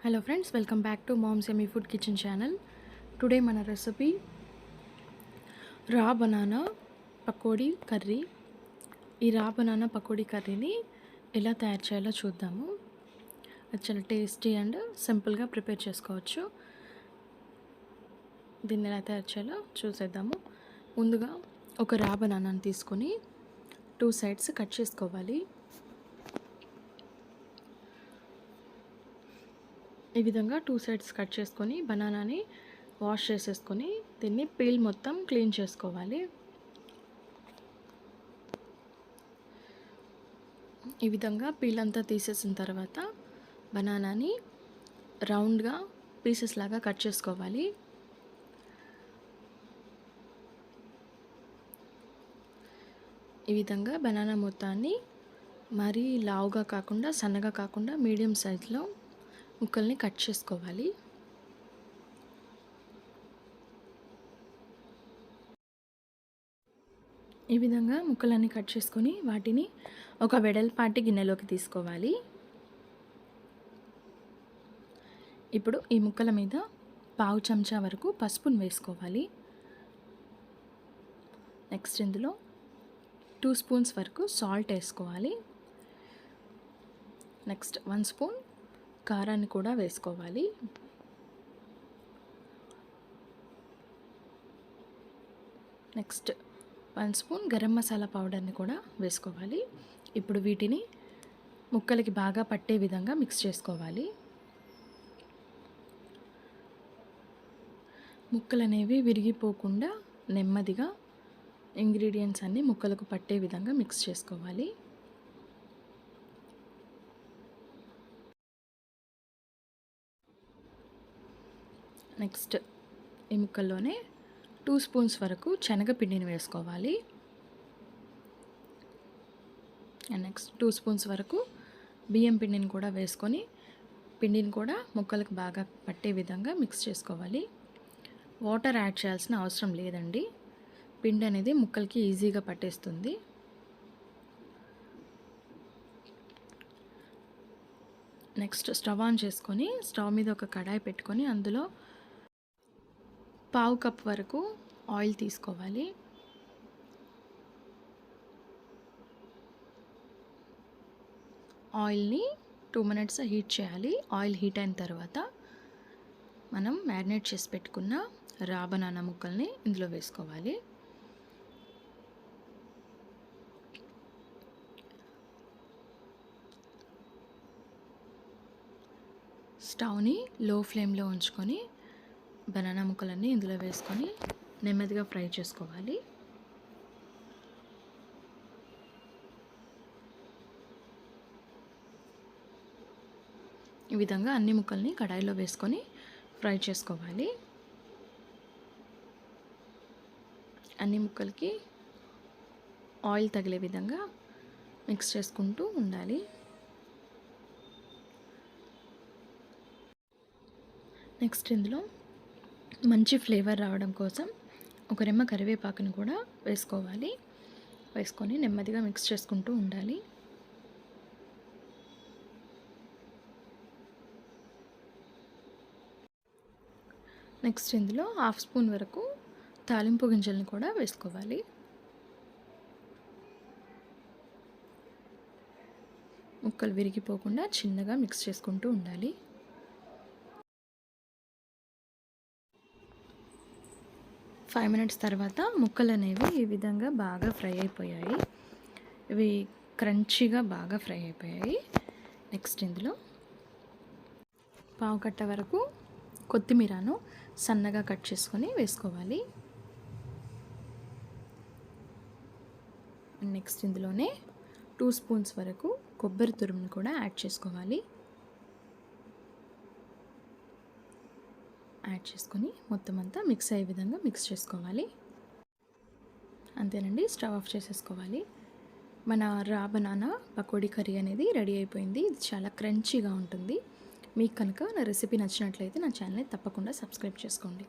Hello friends, welcome back to Mom's Yummy Food Kitchen channel. Today mana recipe raw banana pakodi curry. ఈ రా banana pakodi కర్రీని ఎలా తయారు చేయాలో చూద్దాము. అది చాలా టేస్టీ అండ్ సింపుల్గా ప్రిపేర్ చేసుకోవచ్చు. దీన్ని ఎలా తయారు చేయాలో చూసేద్దాము. ముందుగా ఒక రా బనానాని తీసుకొని 2 సైడ్స్ కట్ చేసుకోవాలి. ఈ విధంగా 2 సైడ్స్ కట్ చేసుకొని బనానాని వాష్ చేసేసుకొని దీన్ని పీల్ మొత్తం క్లీన్ చేసుకోవాలి. ఈ విధంగా పీల్ అంతా తీసేసిన తర్వాత బనానాని రౌండ్గా పీసెస్ లాగా కట్ చేసుకోవాలి. ఈ విధంగా బనానా మొత్తాన్ని మరీ లావుగా కాకుండా సన్నగా కాకుండా మీడియం సైజులో ముక్కల్ని కట్ చేసుకోవాలి. ఈ విధంగా ముక్కలన్నీ కట్ చేసుకొని వాటిని ఒక వెడల్పాటి గిన్నెలోకి తీసుకోవాలి. ఇప్పుడు ఈ ముక్కల మీద పావు చెంచా వరకు పసుపును వేసుకోవాలి. నెక్స్ట్ ఇందులో 2 స్పూన్స్ వరకు సాల్ట్ వేసుకోవాలి. నెక్స్ట్ 1 స్పూన్ కారాన్ని కూడా వేసుకోవాలి. నెక్స్ట్ 1 స్పూన్ గరం మసాలా పౌడర్ని కూడా వేసుకోవాలి. ఇప్పుడు వీటిని ముక్కలకి బాగా పట్టే విధంగా మిక్స్ చేసుకోవాలి. ముక్కలు అనేవి విరిగిపోకుండా నెమ్మదిగా ఇంగ్రీడియంట్స్ అన్నీ ముక్కలకు పట్టే విధంగా మిక్స్ చేసుకోవాలి. నెక్స్ట్ ఈ ముక్కల్లోనే 2 స్పూన్స్ వరకు శనగపిండిని వేసుకోవాలి. అండ్ నెక్స్ట్ 2 స్పూన్స్ వరకు బియ్యం పిండిని కూడా వేసుకొని పిండిని కూడా ముక్కలకు బాగా పట్టే విధంగా మిక్స్ చేసుకోవాలి. వాటర్ యాడ్ చేయాల్సిన అవసరం లేదండి. పిండి అనేది ముక్కలకి ఈజీగా పట్టేస్తుంది. నెక్స్ట్ స్టవ్ ఆన్ చేసుకొని స్టవ్ మీద ఒక కడాయి పెట్టుకొని అందులో పావు కప్ వరకు ఆయిల్ తీసుకోవాలి. ఆయిల్ని 2 మినిట్స్ హీట్ చేయాలి. ఆయిల్ హీట్ అయిన తర్వాత మనం మ్యారినేట్ చేసి పెట్టుకున్న రా బనానా ముక్కల్ని ఇందులో వేసుకోవాలి. స్టవ్ని లో ఫ్లేమ్లో ఉంచుకొని బనానా ముక్కలన్నీ ఇందులో వేసుకొని నెమ్మదిగా ఫ్రై చేసుకోవాలి. ఈ విధంగా అన్ని ముక్కల్ని కడాయిలో వేసుకొని ఫ్రై చేసుకోవాలి. అన్ని ముక్కలకి ఆయిల్ తగిలే విధంగా మిక్స్ చేసుకుంటూ ఉండాలి. నెక్స్ట్ ఇందులో మంచి ఫ్లేవర్ రావడం కోసం ఒక రెమ్మ కరివేపాకుని కూడా వేసుకోవాలి. వేసుకొని నెమ్మదిగా మిక్స్ చేసుకుంటూ ఉండాలి. నెక్స్ట్ ఇందులో 1/2 స్పూన్ వరకు తాలింపు గింజల్ని కూడా వేసుకోవాలి. ముక్కలు విరిగిపోకుండా చిన్నగా మిక్స్ చేసుకుంటూ ఉండాలి. ఫైవ్ మినిట్స్ తర్వాత ముక్కలు అనేవి ఈ విధంగా బాగా ఫ్రై అయిపోయాయి. ఇవి క్రంచీగా బాగా ఫ్రై అయిపోయాయి. నెక్స్ట్ ఇందులో పావు కట్ట వరకు కొత్తిమీరను సన్నగా కట్ చేసుకొని వేసుకోవాలి. నెక్స్ట్ ఇందులోనే 2 స్పూన్స్ వరకు కొబ్బరి తురుమును కూడా యాడ్ చేసుకోవాలి. యాడ్ చేసుకొని మొత్తం అంతా మిక్స్ అయ్యే విధంగా మిక్స్ చేసుకోవాలి. అంతేనండి, స్టవ్ ఆఫ్ చేసేసుకోవాలి. మన రా బనానా పకోడీ కర్రీ అనేది రెడీ అయిపోయింది. ఇది చాలా క్రంచీగా ఉంటుంది. మీకు కనుక నా రెసిపీ నచ్చినట్లయితే నా ఛానల్ని తప్పకుండా సబ్స్క్రైబ్ చేసుకోండి.